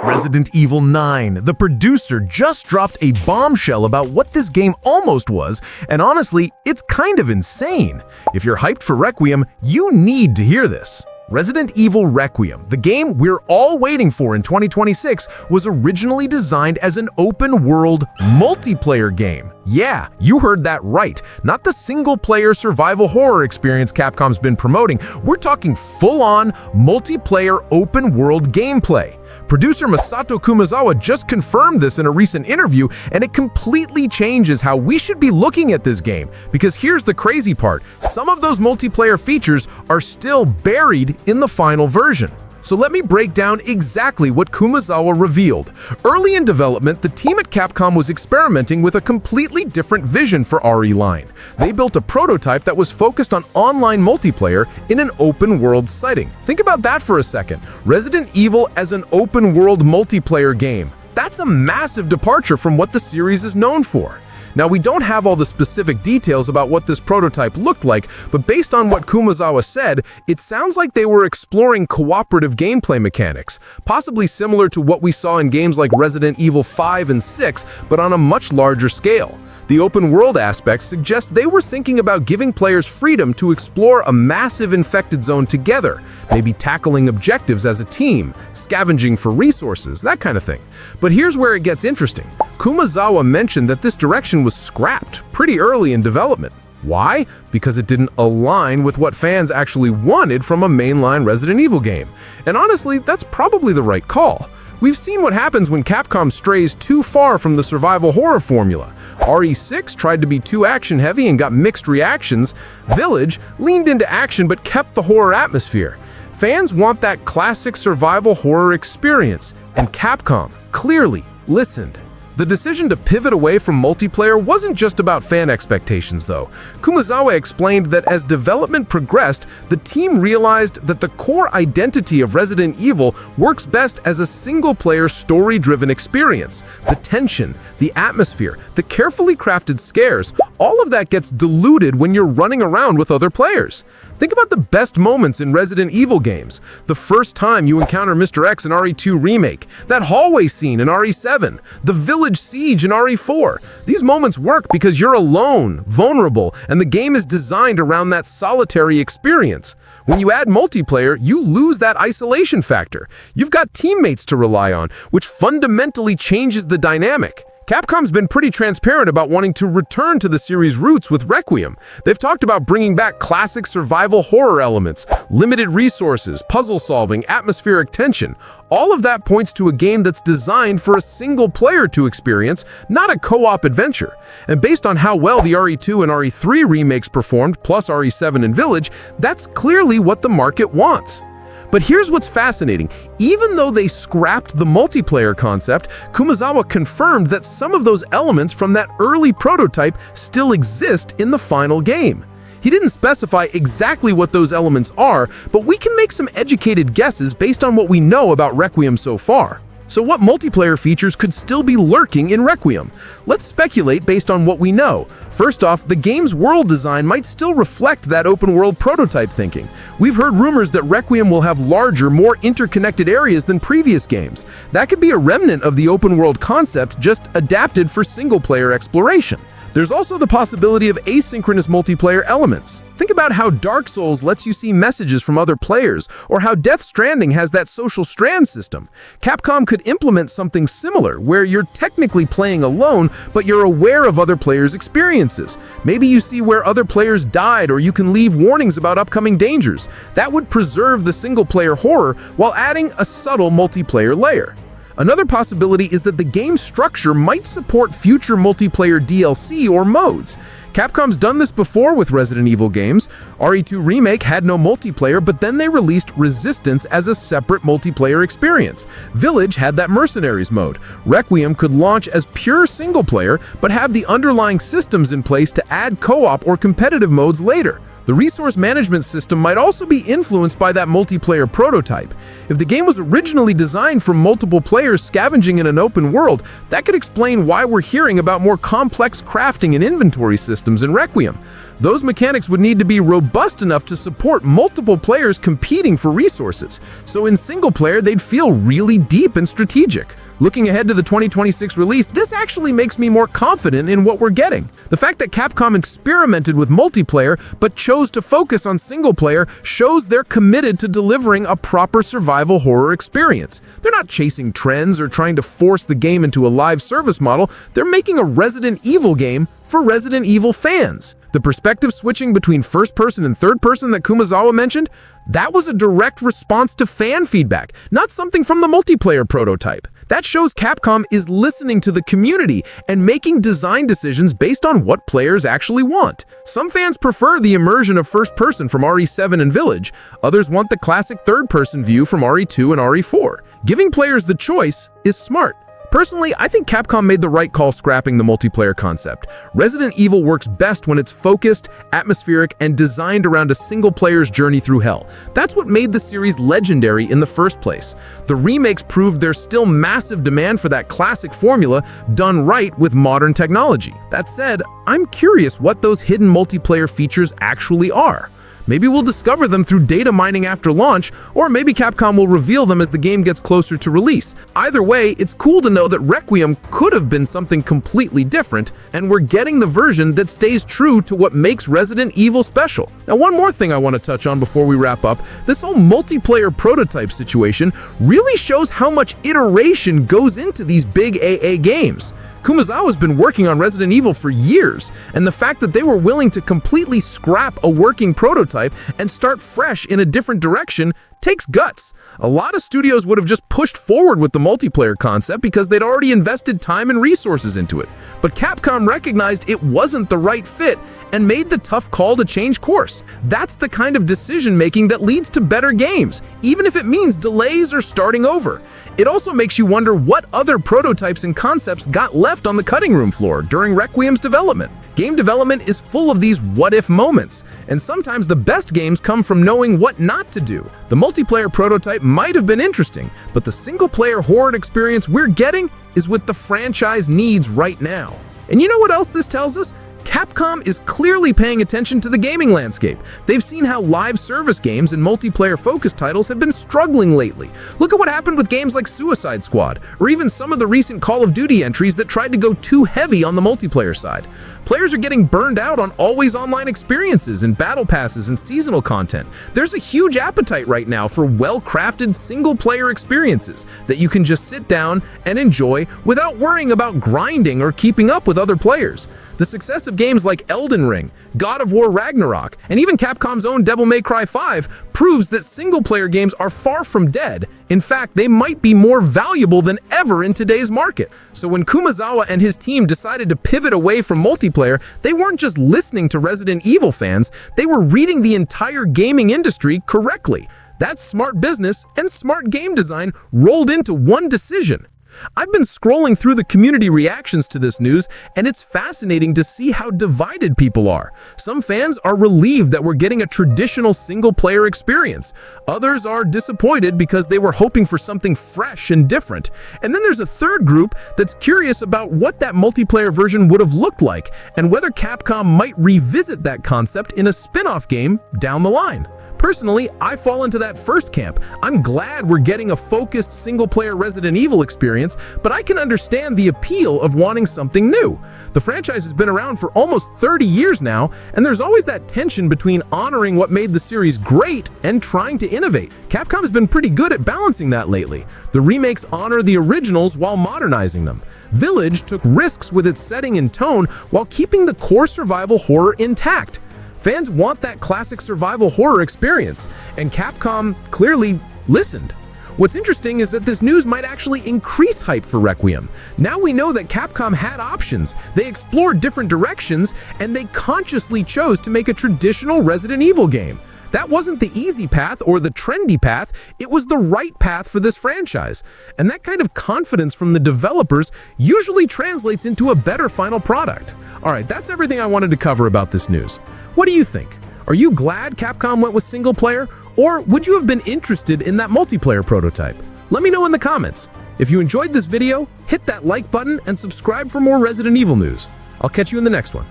Resident Evil 9, the producer just dropped a bombshell about what this game almost was, and honestly, it's kind of insane. If you're hyped for Requiem, you need to hear this. Resident Evil Requiem, the game we're all waiting for in 2026, was originally designed as an open-world multiplayer game. Yeah, you heard that right. Not the single-player survival horror experience Capcom's been promoting. We're talking full-on, multiplayer, open-world gameplay. Producer Masato Kumazawa just confirmed this in a recent interview, and it completely changes how we should be looking at this game. Because here's the crazy part, some of those multiplayer features are still buried in the final version. So let me break down exactly what Kumazawa revealed. Early in development, the team at Capcom was experimenting with a completely different vision for RE Line. They built a prototype that was focused on online multiplayer in an open-world setting. Think about that for a second. Resident Evil as an open-world multiplayer game. That's a massive departure from what the series is known for. Now, we don't have all the specific details about what this prototype looked like, but based on what Kumazawa said, it sounds like they were exploring cooperative gameplay mechanics, possibly similar to what we saw in games like Resident Evil 5 and 6, but on a much larger scale. The open-world aspects suggest they were thinking about giving players freedom to explore a massive infected zone together, maybe tackling objectives as a team, scavenging for resources, that kind of thing. But here's where it gets interesting. Kumazawa mentioned that this direction was scrapped pretty early in development. Why? Because it didn't align with what fans actually wanted from a mainline Resident Evil game. And honestly, that's probably the right call. We've seen what happens when Capcom strays too far from the survival horror formula. RE6 tried to be too action-heavy and got mixed reactions. Village leaned into action but kept the horror atmosphere. Fans want that classic survival horror experience, and Capcom clearly listened. The decision to pivot away from multiplayer wasn't just about fan expectations, though. Kumazawa explained that as development progressed, the team realized that the core identity of Resident Evil works best as a single-player, story-driven experience. The tension, the atmosphere, the carefully crafted scares, all of that gets diluted when you're running around with other players. Think about the best moments in Resident Evil games. The first time you encounter Mr. X in RE2 Remake, that hallway scene in RE7, the village siege in RE4. These moments work because you're alone, vulnerable, and the game is designed around that solitary experience. When you add multiplayer, you lose that isolation factor. You've got teammates to rely on, which fundamentally changes the dynamic. Capcom's been pretty transparent about wanting to return to the series' roots with Requiem. They've talked about bringing back classic survival horror elements, limited resources, puzzle solving, atmospheric tension. All of that points to a game that's designed for a single player to experience, not a co-op adventure. And based on how well the RE2 and RE3 remakes performed, plus RE7 and Village, that's clearly what the market wants. But here's what's fascinating. Even though they scrapped the multiplayer concept, Kumazawa confirmed that some of those elements from that early prototype still exist in the final game. He didn't specify exactly what those elements are, but we can make some educated guesses based on what we know about Requiem so far. So what multiplayer features could still be lurking in Requiem? Let's speculate based on what we know. First off, the game's world design might still reflect that open-world prototype thinking. We've heard rumors that Requiem will have larger, more interconnected areas than previous games. That could be a remnant of the open-world concept, just adapted for single-player exploration. There's also the possibility of asynchronous multiplayer elements. Think about how Dark Souls lets you see messages from other players, or how Death Stranding has that social strand system. Capcom could implement something similar, where you're technically playing alone, but you're aware of other players' experiences. Maybe you see where other players died, or you can leave warnings about upcoming dangers. That would preserve the single-player horror while adding a subtle multiplayer layer. Another possibility is that the game's structure might support future multiplayer DLC or modes. Capcom's done this before with Resident Evil games. RE2 Remake had no multiplayer, but then they released Resistance as a separate multiplayer experience. Village had that Mercenaries mode. Requiem could launch as pure single-player, but have the underlying systems in place to add co-op or competitive modes later. The resource management system might also be influenced by that multiplayer prototype. If the game was originally designed for multiple players scavenging in an open world, that could explain why we're hearing about more complex crafting and inventory systems in Requiem. Those mechanics would need to be robust enough to support multiple players competing for resources, so in single player they'd feel really deep and strategic. Looking ahead to the 2026 release, this actually makes me more confident in what we're getting. The fact that Capcom experimented with multiplayer but chose to focus on single player shows they're committed to delivering a proper survival horror experience. They're not chasing trends or trying to force the game into a live service model. They're making a Resident Evil game for Resident Evil fans. The perspective switching between first person and third person that Kumazawa mentioned, that was a direct response to fan feedback, not something from the multiplayer prototype. That shows Capcom is listening to the community and making design decisions based on what players actually want. Some fans prefer the immersion of first person from RE7 and Village. Others want the classic third person view from RE2 and RE4. Giving players the choice is smart. Personally, I think Capcom made the right call scrapping the multiplayer concept. Resident Evil works best when it's focused, atmospheric, and designed around a single player's journey through hell. That's what made the series legendary in the first place. The remakes proved there's still massive demand for that classic formula done right with modern technology. That said, I'm curious what those hidden multiplayer features actually are. Maybe we'll discover them through data mining after launch, or maybe Capcom will reveal them as the game gets closer to release. Either way, it's cool to know that Requiem could have been something completely different, and we're getting the version that stays true to what makes Resident Evil special. Now, one more thing I want to touch on before we wrap up. This whole multiplayer prototype situation really shows how much iteration goes into these big AA games. Kumazawa's been working on Resident Evil for years, and the fact that they were willing to completely scrap a working prototype and start fresh in a different direction takes guts. A lot of studios would have just pushed forward with the multiplayer concept because they'd already invested time and resources into it. But Capcom recognized it wasn't the right fit and made the tough call to change course. That's the kind of decision-making that leads to better games, even if it means delays or starting over. It also makes you wonder what other prototypes and concepts got left on the cutting room floor during Requiem's development. Game development is full of these what-if moments, and sometimes the best games come from knowing what not to do. The multiplayer prototype might have been interesting, but the single-player horror experience we're getting is what the franchise needs right now. And you know what else this tells us? Capcom is clearly paying attention to the gaming landscape. They've seen how live service games and multiplayer-focused titles have been struggling lately. Look at what happened with games like Suicide Squad, or even some of the recent Call of Duty entries that tried to go too heavy on the multiplayer side. Players are getting burned out on always online experiences and battle passes and seasonal content. There's a huge appetite right now for well-crafted single-player experiences that you can just sit down and enjoy without worrying about grinding or keeping up with other players. The success of games like Elden Ring, God of War Ragnarok, and even Capcom's own Devil May Cry 5 proves that single-player games are far from dead. In fact, they might be more valuable than ever in today's market. So when Kumazawa and his team decided to pivot away from multiplayer, they weren't just listening to Resident Evil fans, they were reading the entire gaming industry correctly. That's smart business and smart game design rolled into one decision. I've been scrolling through the community reactions to this news, and it's fascinating to see how divided people are. Some fans are relieved that we're getting a traditional single-player experience. Others are disappointed because they were hoping for something fresh and different. And then there's a third group that's curious about what that multiplayer version would have looked like, and whether Capcom might revisit that concept in a spin-off game down the line. Personally, I fall into that first camp. I'm glad we're getting a focused single-player Resident Evil experience, but I can understand the appeal of wanting something new. The franchise has been around for almost 30 years now, and there's always that tension between honoring what made the series great and trying to innovate. Capcom has been pretty good at balancing that lately. The remakes honor the originals while modernizing them. Village took risks with its setting and tone while keeping the core survival horror intact. Fans want that classic survival horror experience, and Capcom clearly listened. What's interesting is that this news might actually increase hype for Requiem. Now we know that Capcom had options, they explored different directions, and they consciously chose to make a traditional Resident Evil game. That wasn't the easy path or the trendy path, it was the right path for this franchise. And that kind of confidence from the developers usually translates into a better final product. Alright, that's everything I wanted to cover about this news. What do you think? Are you glad Capcom went with single player, or would you have been interested in that multiplayer prototype? Let me know in the comments. If you enjoyed this video, hit that like button and subscribe for more Resident Evil news. I'll catch you in the next one.